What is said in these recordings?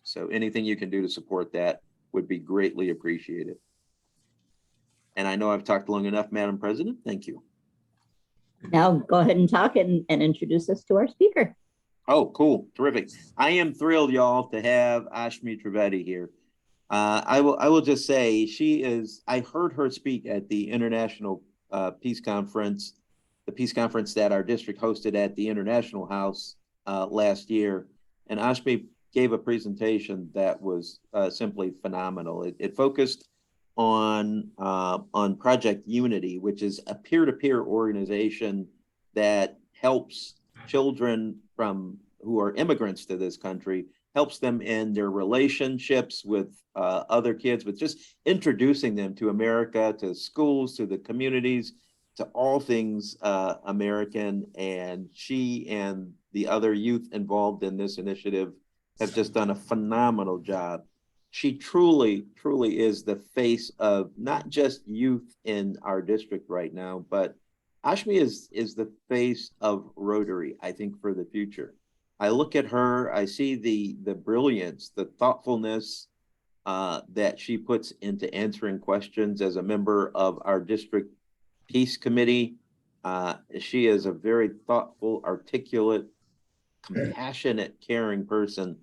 So anything you can do to support that would be greatly appreciated. And I know I've talked long enough, Madam President. Thank you. Now go ahead and talk and introduce us to our speaker. Oh, cool. Terrific. I am thrilled, y'all, to have Ashmi Trivedi here. I will just say I heard her speak at the International Peace Conference, the peace conference that our district hosted at the International House last year. And Ashmi gave a presentation that was simply phenomenal. It focused on Project Unity, which is a peer-to-peer organization that helps children who are immigrants to this country, helps them in their relationships with other kids, but just introducing them to America, to schools, to the communities, to all things American. And she and the other youth involved in this initiative have just done a phenomenal job. She truly, truly is the face of not just youth in our district right now, but Ashmi is the face of Rotary, I think, for the future. I look at her, I see the brilliance, the thoughtfulness that she puts into answering questions as a member of our district peace committee. She is a very thoughtful, articulate, compassionate, caring person.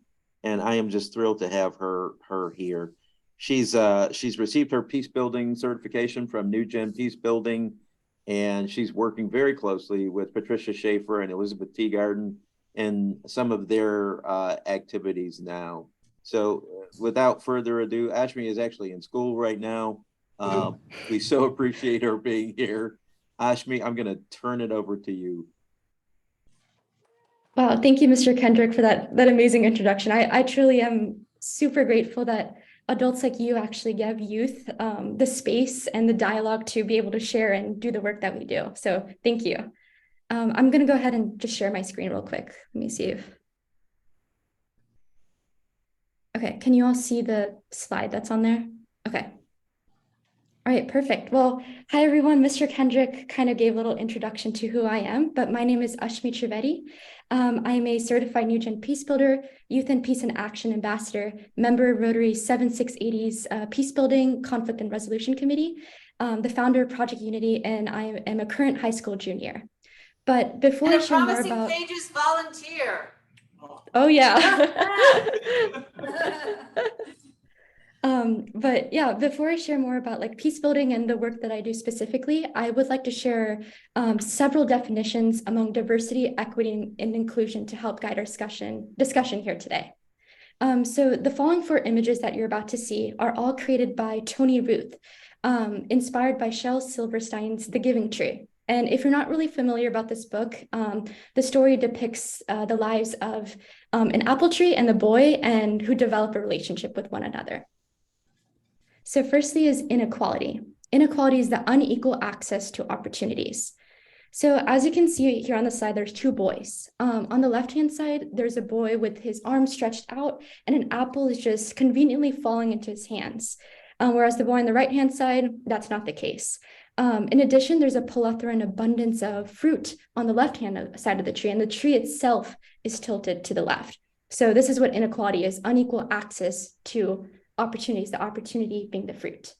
And I am just thrilled to have her here. She's received her peace building certification from New Gen Peace Building, and she's working very closely with Patricia Schaefer and Elizabeth Teagarden in some of their activities now. So without further ado, Ashmi is actually in school right now. We so appreciate her being here. Ashmi, I'm going to turn it over to you. Wow, thank you, Mr. Kendrick, for that amazing introduction. I truly am super grateful that adults like you actually give youth the space and the dialogue to be able to share and do the work that we do. So thank you. I'm going to go ahead and just share my screen real quick. Let me see if. Okay, can you all see the slide that's on there? Okay. All right, perfect. Well, hi everyone. Mr. Kendrick kind of gave a little introduction to who I am, but my name is Ashmi Trivedi. I'm a certified New Gen Peace Builder, Youth and Peace and Action Ambassador, member of Rotary 7680's Peace Building, Conflict and Resolution Committee, the founder of Project Unity, and I am a current high school junior. But before I share more about pages volunteer. Oh yeah. But yeah, before I share more about like peace building and the work that I do specifically, I would like to share several definitions among diversity, equity, and inclusion to help guide our discussion here today. So the following 4 images that you're about to see are all created by Tony Ruth, inspired by Shel Silverstein's The Giving Tree. And if you're not really familiar about this book, the story depicts the lives of an apple tree and the boy and who develop a relationship with one another. So firstly is inequality. Inequality is the unequal access to opportunities. So as you can see here on the slide, there's 2 boys. On the left-hand side, there's a boy with his arms stretched out and an apple is just conveniently falling into his hands. Whereas the boy on the right-hand side, that's not the case. In addition, there's a plethora and abundance of fruit on the left-hand side of the tree, and the tree itself is tilted to the left. So this is what inequality is, unequal access to opportunities, the opportunity being the fruit.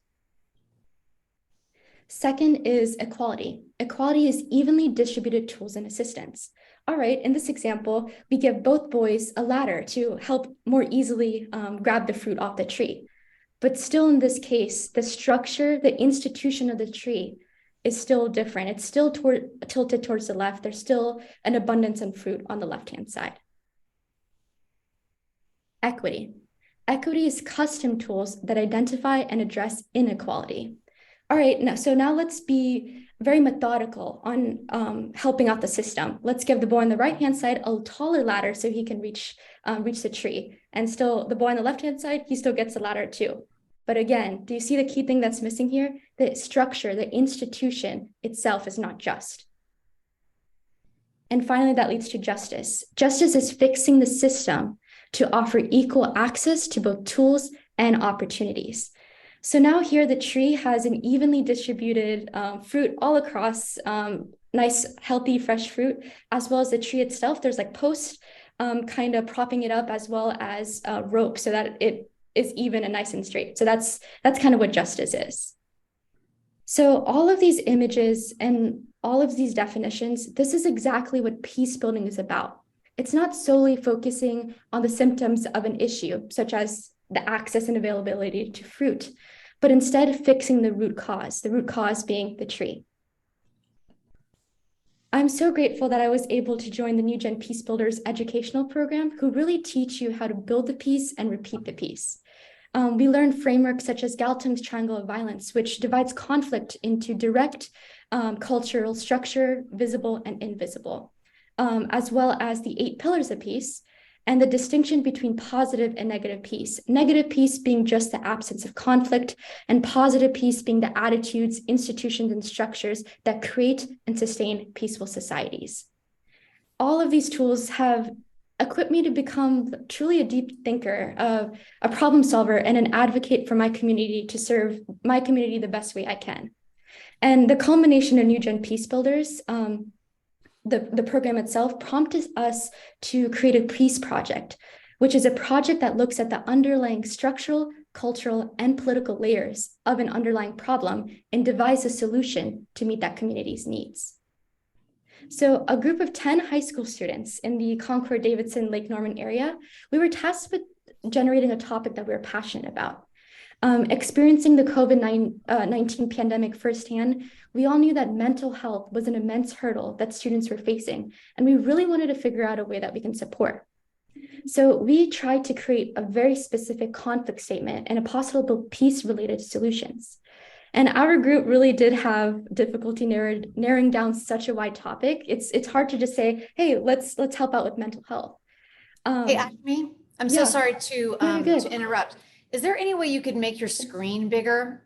Second is equality. Equality is evenly distributed tools and assistance. All right, in this example, we give both boys a ladder to help more easily grab the fruit off the tree. But still in this case, the structure, the institution of the tree is still different. It's still tilted towards the left. There's still an abundance of fruit on the left-hand side. Equity. Equity is custom tools that identify and address inequality. All right, now let's be very methodical on helping out the system. Let's give the boy on the right-hand side a taller ladder so he can reach the tree. And still, the boy on the left-hand side, he still gets the ladder too. But again, do you see the key thing that's missing here? The structure, the institution itself is not just. And finally, that leads to justice. Justice is fixing the system to offer equal access to both tools and opportunities. So now here the tree has an evenly distributed fruit all across, nice, healthy, fresh fruit, as well as the tree itself. There's like posts kind of propping it up as well as rope so that it is even and nice and straight. So that's kind of what justice is. So all of these images and all of these definitions, this is exactly what peace building is about. It's not solely focusing on the symptoms of an issue, such as the access and availability to fruit, but instead fixing the root cause being the tree. I'm so grateful that I was able to join the New Gen Peace Builders educational program, who really teach you how to build the peace and repeat the peace. We learn frameworks such as Galton's triangle of violence, which divides conflict into direct, cultural, structure, visible, and invisible, as well as the 8 pillars of peace, and the distinction between positive and negative peace. Negative peace being just the absence of conflict, and positive peace being the attitudes, institutions, and structures that create and sustain peaceful societies. All of these tools have equipped me to become truly a deep thinker, a problem solver, and an advocate for my community to serve my community the best way I can. And the culmination of New Gen Peace Builders, the program itself prompted us to create a peace project, which is a project that looks at the underlying structural, cultural, and political layers of an underlying problem and devise a solution to meet that community's needs. So a group of 10 high school students in the Concord, Davidson, Lake Norman area, we were tasked with generating a topic that we were passionate about. Experiencing the COVID-19 pandemic firsthand, we all knew that mental health was an immense hurdle that students were facing, and we really wanted to figure out a way that we can support. So we tried to create a very specific conflict statement and a possible peace-related solutions. And our group really did have difficulty narrowing down such a wide topic. It's hard to just say, hey, let's help out with mental health. Hey, Ashmi, I'm so sorry to interrupt. Is there any way you could make your screen bigger,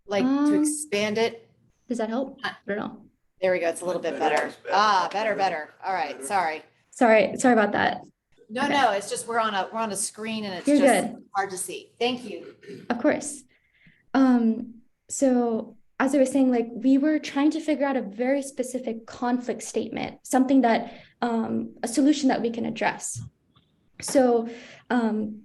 like to expand it? Does that help? I don't know. There we go. It's a little bit better. Better. All right. Sorry about that. No, it's just we're on a screen and it's You're just good. hard to see. Thank you. Of course. So as I was saying, like we were trying to figure out a very specific conflict statement, something that a solution that we can address. So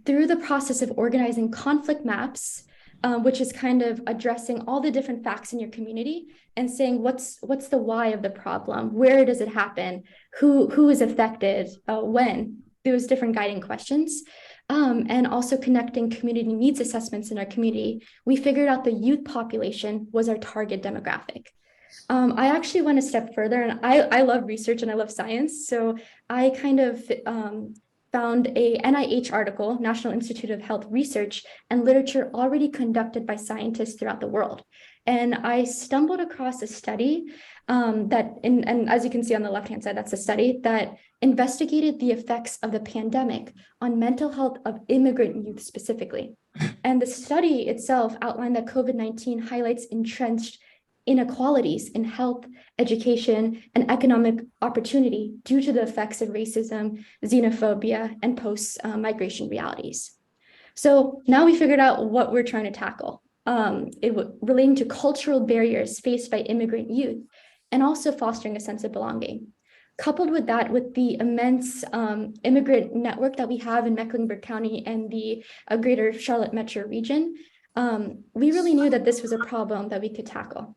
through the process of organizing conflict maps, which is kind of addressing all the different facts in your community and saying what's the why of the problem, where does it happen, who is affected, when, those different guiding questions. And also connecting community needs assessments in our community, we figured out the youth population was our target demographic. I actually went a step further, and I love research and I love science. So I kind of found a NIH article, National Institute of Health Research and Literature already conducted by scientists throughout the world. And I stumbled across a study and as you can see on the left-hand side, that's a study that investigated the effects of the pandemic on mental health of immigrant youth specifically. And the study itself outlined that COVID-19 highlights entrenched inequalities in health, education, and economic opportunity due to the effects of racism, xenophobia, and post-migration realities. So now we figured out what we're trying to tackle, relating to cultural barriers faced by immigrant youth, and also fostering a sense of belonging. Coupled with that, with the immense immigrant network that we have in Mecklenburg County and the greater Charlotte metro region, we really knew that this was a problem that we could tackle.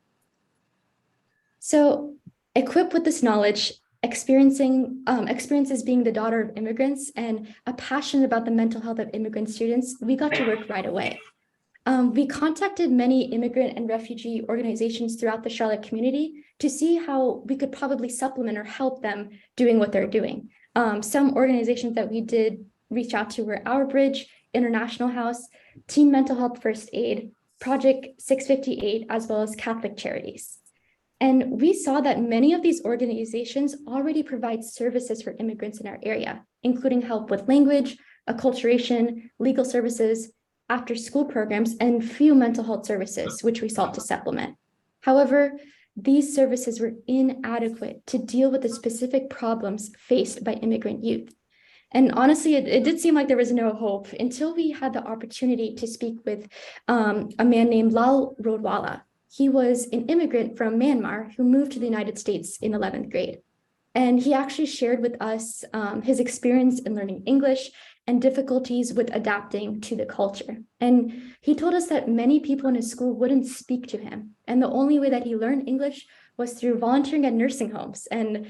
So equipped with this knowledge, experiences being the daughter of immigrants and a passion about the mental health of immigrant students, we got to work right away. We contacted many immigrant and refugee organizations throughout the Charlotte community to see how we could probably supplement or help them doing what they're doing. Some organizations that we did reach out to were Our Bridge, International House, Team Mental Health First Aid, Project 658, as well as Catholic Charities. And we saw that many of these organizations already provide services for immigrants in our area, including help with language, acculturation, legal services, after-school programs, and few mental health services, which we sought to supplement. However, these services were inadequate to deal with the specific problems faced by immigrant youth. And honestly, it did seem like there was no hope until we had the opportunity to speak with a man named Lal Rodwala. He was an immigrant from Myanmar who moved to the United States in 11th grade. And he actually shared with us his experience in learning English and difficulties with adapting to the culture. And he told us that many people in his school wouldn't speak to him. And the only way that he learned English was through volunteering at nursing homes and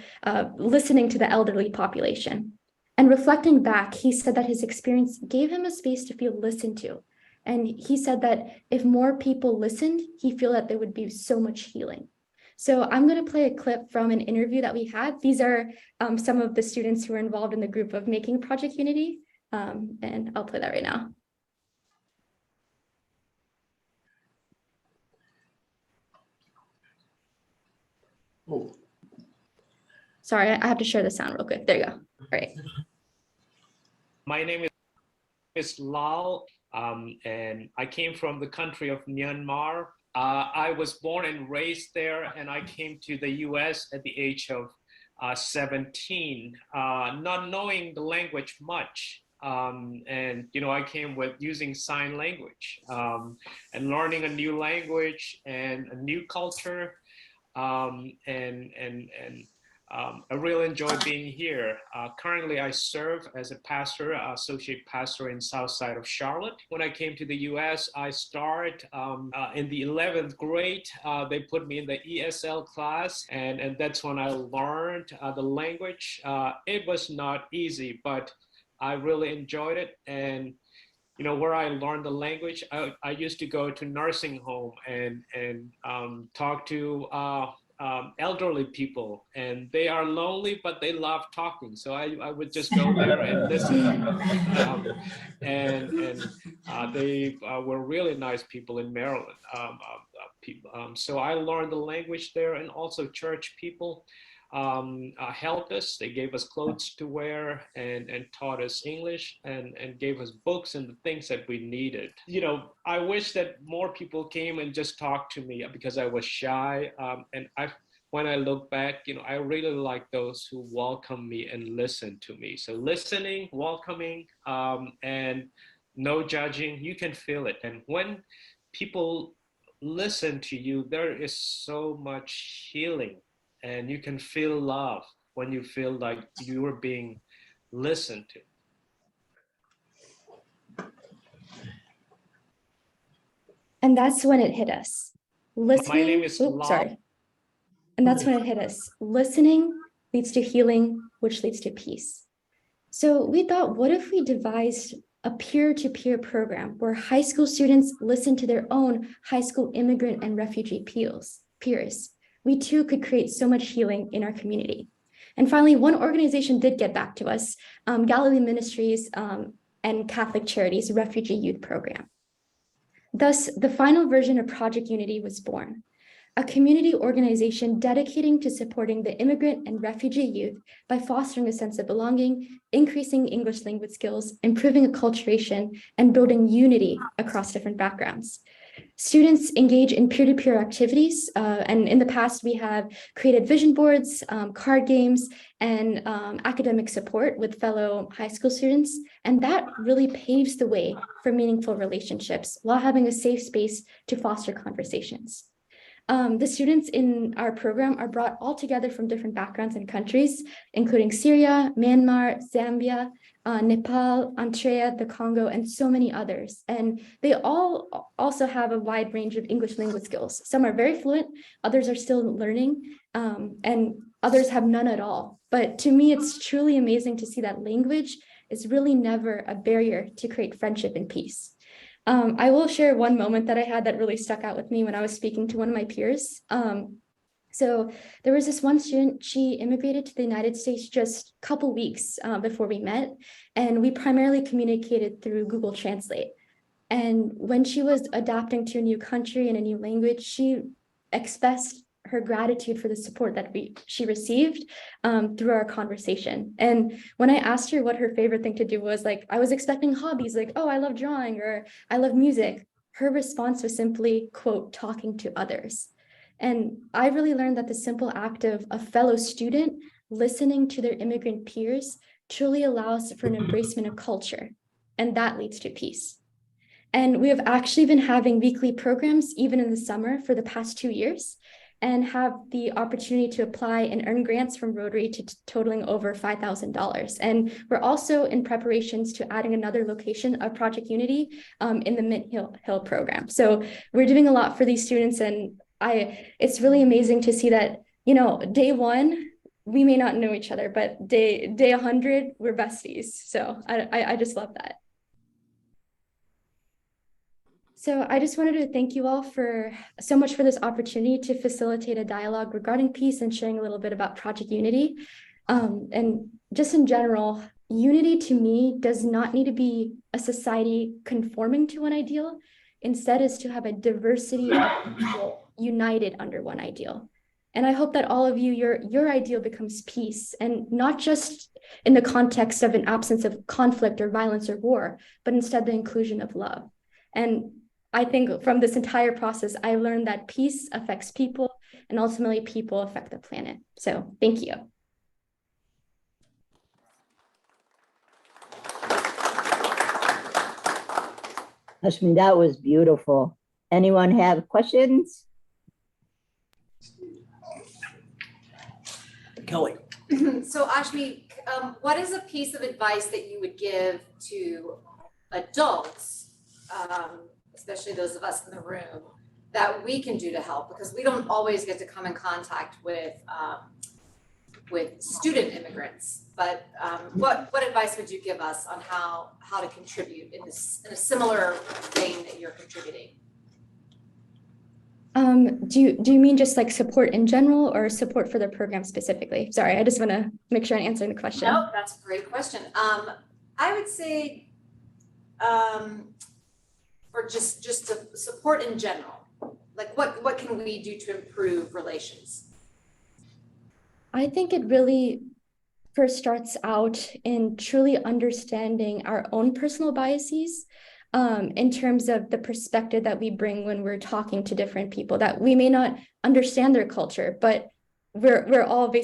listening to the elderly population. And reflecting back, he said that his experience gave him a space to feel listened to. And he said that if more people listened, he felt that there would be so much healing. So I'm going to play a clip from an interview that we had. These are some of the students who were involved in the group of making Project Unity. And I'll play that right now. Oh. Sorry, I have to share the sound real quick. There you go. All right. My name is Lal, and I came from the country of Myanmar. I was born and raised there, and I came to the US at the age of 17, not knowing the language much. And, you know, I came with using sign language and learning a new language and a new culture. I really enjoy being here. Currently, I serve as a pastor, associate pastor in South Side of Charlotte. When I came to the US, I started in the 11th grade. They put me in the ESL class, and that's when I learned the language. It was not easy, but I really enjoyed it. And you know, where I learned the language, I used to go to nursing home and talk to elderly people, and they are lonely, but they love talking. So I would just go there and listen. They were really nice people in Maryland. So I learned the language there, and also church people helped us. They gave us clothes to wear and taught us English and gave us books and the things that we needed. You know, I wish that more people came and just talked to me because I was shy. When I look back, you know, I really like those who welcome me and listen to me. So listening, welcoming, and no judging, you can feel it. And when people listen to you, there is so much healing. And you can feel love when you feel like you are being listened to. And that's when it hit us. Listening. My name is sorry. And that's when it hit us. Listening leads to healing, which leads to peace. So we thought, what if we devised a peer-to-peer program where high school students listen to their own high school immigrant and refugee peers? We too could create so much healing in our community. And finally, one organization did get back to us, Galilee Ministries and Catholic Charities Refugee Youth Program. Thus, the final version of Project Unity was born, a community organization dedicating to supporting the immigrant and refugee youth by fostering a sense of belonging, increasing English language skills, improving acculturation, and building unity across different backgrounds. Students engage in peer-to-peer activities, and in the past we have created vision boards, card games, and academic support with fellow high school students, and that really paves the way for meaningful relationships while having a safe space to foster conversations. The students in our program are brought all together from different backgrounds and countries, including Syria, Myanmar, Zambia, Nepal, Eritrea, the Congo, and so many others. And they all also have a wide range of English language skills. Some are very fluent, others are still learning, and others have none at all. But to me, it's truly amazing to see that language is really never a barrier to create friendship and peace. I will share one moment that I had that really stuck out with me when I was speaking to one of my peers. So there was this one student, she immigrated to the United States just a couple weeks before we met, and we primarily communicated through Google Translate. And when she was adapting to a new country and a new language, she expressed her gratitude for the support that she received through our conversation. And when I asked her what her favorite thing to do was, like, I was expecting hobbies like, oh, I love drawing or I love music. Her response was simply, quote, talking to others. And I really learned that the simple act of a fellow student listening to their immigrant peers truly allows for an embracement of culture, and that leads to peace. And we have actually been having weekly programs even in the summer for the past 2 years. and have the opportunity to apply and earn grants from Rotary totaling over $5,000. And we're also in preparations to adding another location of Project Unity in the Mint Hill program. So we're doing a lot for these students, and it's really amazing to see that, you know, day one, we may not know each other, but day 100, we're besties. So I just love that. So I just wanted to thank you all so much for this opportunity to facilitate a dialogue regarding peace and sharing a little bit about Project Unity. And just in general, unity to me does not need to be a society conforming to one ideal. Instead, is to have a diversity of people united under one ideal. And I hope that all of you, your ideal becomes peace, and not just in the context of an absence of conflict or violence or war, but instead the inclusion of love. And I think from this entire process, I learned that peace affects people, and ultimately people affect the planet. So thank you. Ashmi, that was beautiful. Anyone have questions? Kelly. So Ashmi, what is a piece of advice that you would give to adults, especially those of us in the room, that we can do to help? Because we don't always get to come in contact with student immigrants, but what advice would you give us on how to contribute in a similar vein that you're contributing? Do you mean just like support in general, or support for the program specifically? Sorry, I just want to make sure I'm answering the question. No, that's a great question. I would say or just to support in general, like what can we do to improve relations? I think it really first starts out in truly understanding our own personal biases, in terms of the perspective that we bring when we're talking to different people, that we may not understand their culture, but we're all the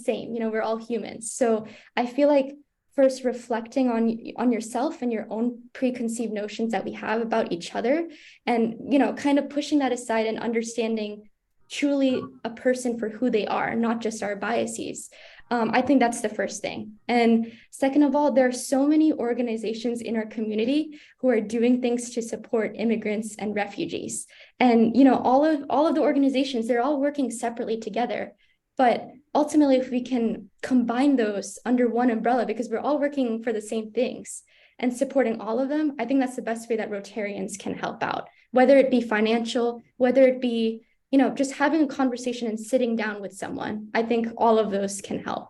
same, you know, we're all humans. So I feel like first reflecting on yourself and your own preconceived notions that we have about each other, and, you know, kind of pushing that aside and understanding truly a person for who they are, not just our biases. I think that's the first thing. And second of all, there are so many organizations in our community who are doing things to support immigrants and refugees. And, you know, all of the organizations, they're all working separately together. But ultimately, if we can combine those under one umbrella, because we're all working for the same things and supporting all of them, I think that's the best way that Rotarians can help out, whether it be financial, whether it be, you know, just having a conversation and sitting down with someone. I think all of those can help.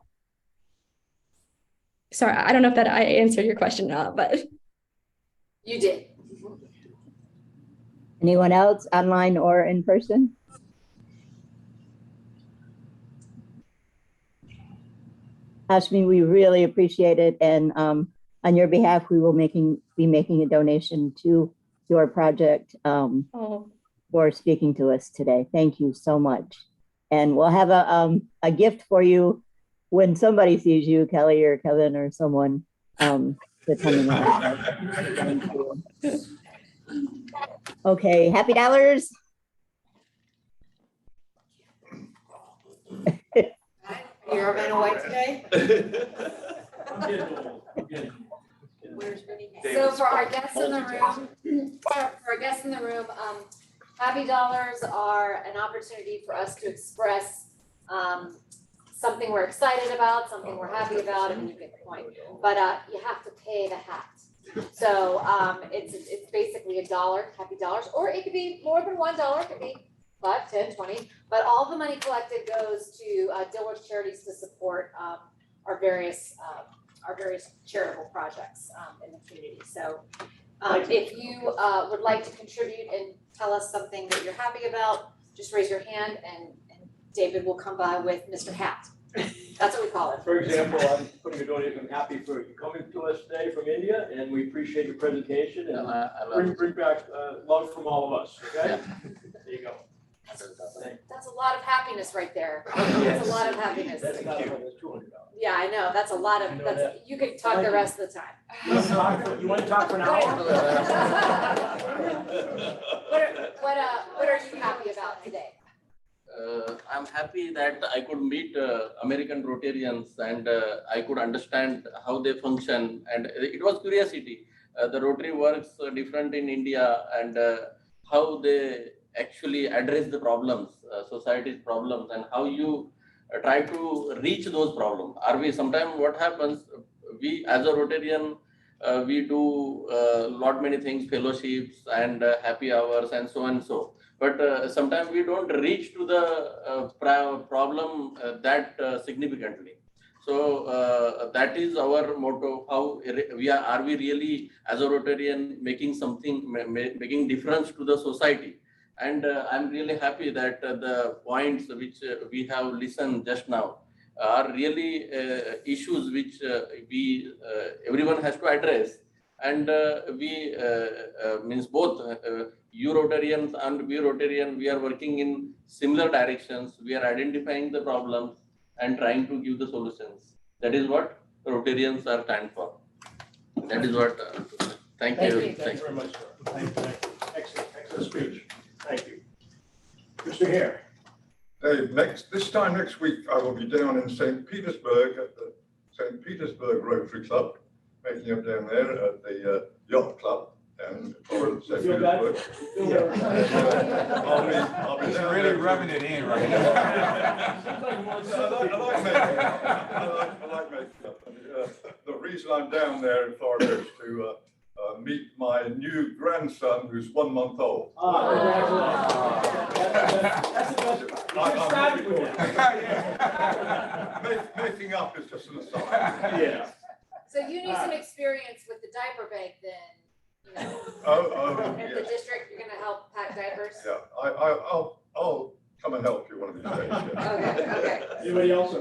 Sorry, I don't know if that I answered your question or not, but. You did. Anyone else, online or in person? Ashmi, we really appreciate it. And on your behalf, we will be making a donation to your project. For speaking to us today. Thank you so much. And we'll have a gift for you when somebody sees you, Kelly or Kevin or someone, to come in. Thank you. Okay, happy dollars. You're going away today? So for our guests in the room, happy dollars are an opportunity for us to express something we're excited about, something we're happy about, and you get the point. But you have to pay the hat. So it's basically $1, happy dollars, or it could be more than $1, it could be 5, 10, 20. But all the money collected goes to Dilworth charities to support our various charitable projects in the community. So if you would like to contribute and tell us something that you're happy about, just raise your hand and David will come by with Mr. Hat. That's what we call it. For example, I'm putting a donation. I'm happy for you coming to us today from India, and we appreciate your presentation and bring back love from all of us. Okay? Yeah. There you go. That's a lot of happiness right there. That's a lot of happiness. That's not that's $200. Yeah, I know. That's a lot of. You could talk the rest of the time. You want to talk for an hour? What are you happy about today? I'm happy that I could meet American Rotarians and I could understand how they function. And it was curiosity. The Rotary works different in India and how they actually address the problems, society's problems, and how you try to reach those problems. Sometimes what happens, we as a Rotarian, we do lot many things, fellowships and happy hours and so and so. But sometimes we don't reach to the problem that significantly. So that is our motto. How are we really as a Rotarian making something, making difference to the society? And I'm really happy that the points which we have listened just now are really issues which everyone has to address. And we means both you Rotarians and we Rotarian, we are working in similar directions. We are identifying the problems and trying to give the solutions. That is what Rotarians are stand for. That is what. Thank you. Thank you very much, sir. Thank you. Excellent speech. Thank you. Mr. Hare. This time next week, I will be down in St. Petersburg at the St. Petersburg Rotary Club, making up down there at the Yacht Club and for St. Petersburg. I'll be down really rubbing it in right now. I like making up. The reason I'm down there in Florida is to meet my new grandson, who's 1 month old. That's the best. Making up is just an aside. Yeah. So you need some experience with the diaper bank then, you know. Oh, At the district, you're gonna help pack diapers? yeah. I'll come and help you one of these days. Yeah. Okay. Anybody else?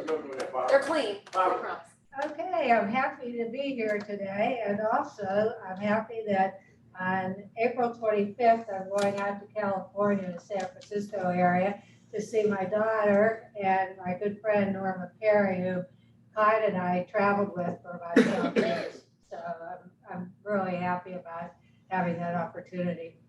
They're clean, I promise. Okay, I'm happy to be here today, and also I'm happy that on April 25th, I'm going out to California, the San Francisco area, to see my daughter and my good friend Norma Perry, who Clyde and I traveled with for about 12 years. So I'm really happy about having that opportunity.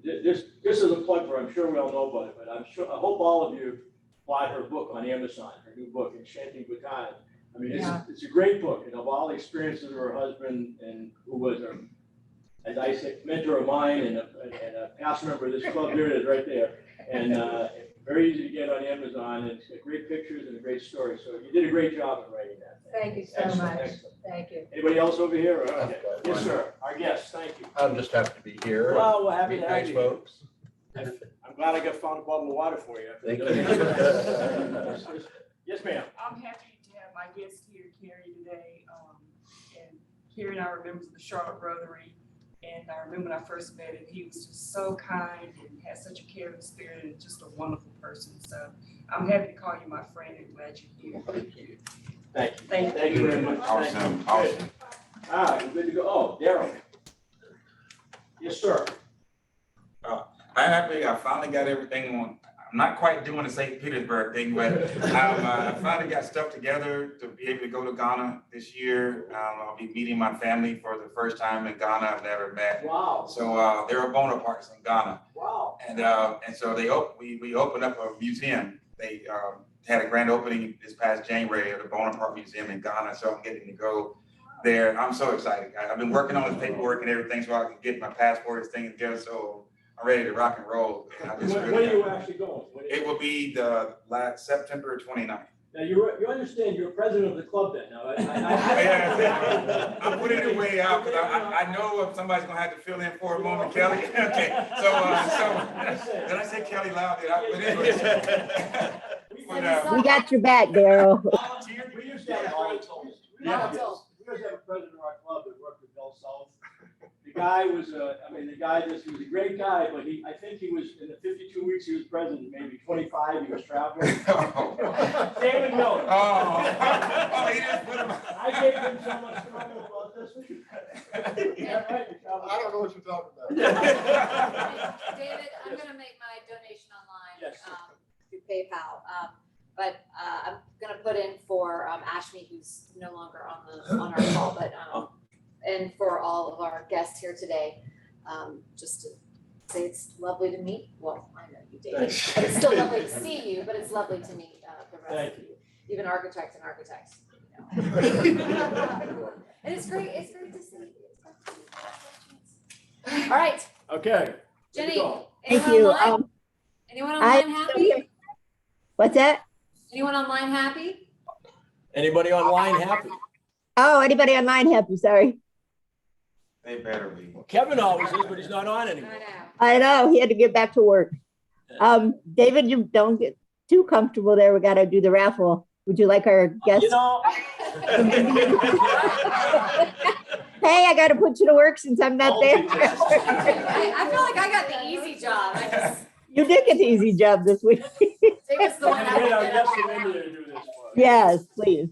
This is a plug for, I'm sure we all know about it, but I hope all of you buy her book on Amazon, her new book, Enchanting Bhutan. I mean, it's a great book, and of all the experiences of her husband, and who was, as I said, mentor of mine and a past member of this club. There it is, right there. And very easy to get on Amazon. And it's got great pictures and a great story. So you did a great job in writing that. Thank you so much. Excellent. Thank you. Anybody else over here? Okay. Yes, sir. Our guest. Thank you. I'm just happy to be here. Well, we're happy to have you. Folks. I'm glad I found a bottle of water for you. Thank you. Yes, ma'am. I'm happy to have my guest here, Carrie, today. And Carrie and I were members of the Charlotte Rotary. And I remember when I first met him, he was just so kind and had such a caring spirit and just a wonderful person. So I'm happy to call you my friend and glad you're here. Thank you. Thank you. Thank you very much. Awesome. Awesome. You're good to go. Oh, Daryl. Yes, sir. I'm happy I finally got everything on. I'm not quite doing the St. Petersburg thing, but I finally got stuff together to be able to go to Ghana this year. I'll be meeting my family for the first time in Ghana I've never met. Wow. So there are Bonapartes in Ghana. Wow. And so we opened up a museum. They had a grand opening this past January of the Bonaparte Museum in Ghana. So I'm getting to go there. I'm so excited. I've been working on the paperwork and everything so I can get my passport thing together. So I'm ready to rock and roll. When are you actually going? It will be the last September 29th. Now you understand you're president of the club then now. I'm putting it way out because I know if somebody's gonna have to fill in for a moment, Kelly. Okay, so did I say Kelly loud? We got your back, Daryl. We used to have a president of our club that worked with Bill South. The guy was, he was a great guy, but I think he was, in the 52 weeks he was president, maybe 25, he was traveling. David Miller. He didn't put him. I gave him so much trouble about this. I don't know what you're talking about. David, I'm gonna make my donation online. Yes. Through PayPal. But I'm gonna put in for Ashmi, who's no longer on our call, but and for all of our guests here today, just to say it's lovely to meet, well, I know you did, but it's still lovely to see you, but it's lovely to meet the rest of you, even architects and architects. You know. And it's great to see you. All right, Okay. Jenny, Thank anyone you. online? Anyone online happy? What's that? Anyone online happy? Anybody online happy? Oh, anybody online happy? Sorry. They better be. Well, Kevin always is, but he's not on anymore. I know, he had to get back to work. David, you don't get too comfortable there. We got to do the raffle. Would you like our guest? You know. Hey, I got to put you to work since I'm not there. I feel like I got the easy job. You did get the easy job this week. Take us the one Wait, our guest from India to do this for us. Yes, please.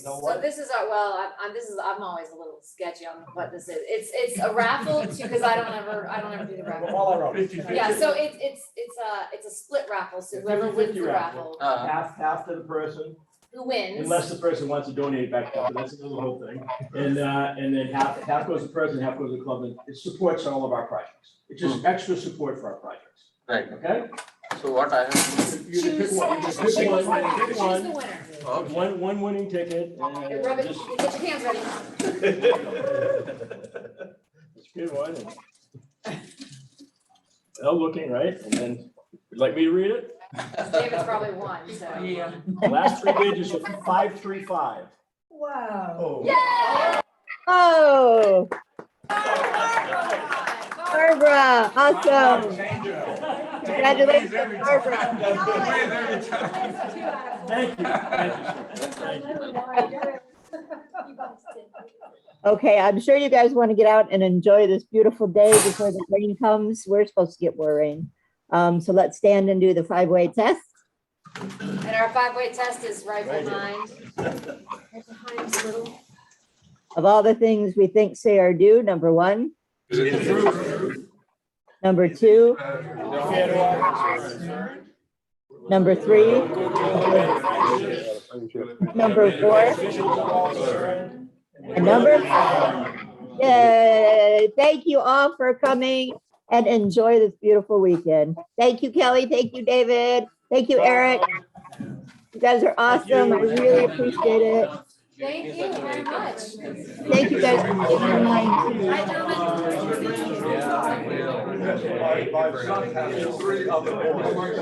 So this is our, well, I'm always a little sketchy on what this is. It's a raffle too, because I don't ever do the raffle. Yeah, so it's a split raffle, so whoever wins the raffle, Half to the person, who wins? unless the person wants to donate back up, that's the whole thing. And then half goes to the president, half goes to the club, and it supports all of our projects. It's just extra support for our projects. Right. Okay? So what I have, You can pick one, you can pick Choose one, the winner. okay. one winning ticket. Okay, rub it, Just- get your hands ready. It's a good one. Well, looking, right? And then, would you like me to read it? David's probably won, so. Yeah. Last three digits are 535. Wow. Yay! Oh, Barbara, awesome. Congratulations, Barbara. Thank you. Thank you. Okay, I'm sure you guys want to get out and enjoy this beautiful day before the rain comes. We're supposed to get more rain. So let's stand and do the 5-way test. And our 5-way test is right behind. Right behind us a little. Of all the things we think, say, or do, number 1. Number 2. Number 3. Number 4. And number 5. Yay! Thank you all for coming and enjoy this beautiful weekend. Thank you, Kelly. Thank you, David. Thank you, Eric. You guys are awesome. I really appreciate it. Thank you very much. Thank you guys for being online too. Hi, gentlemen. My son has 3 other boys.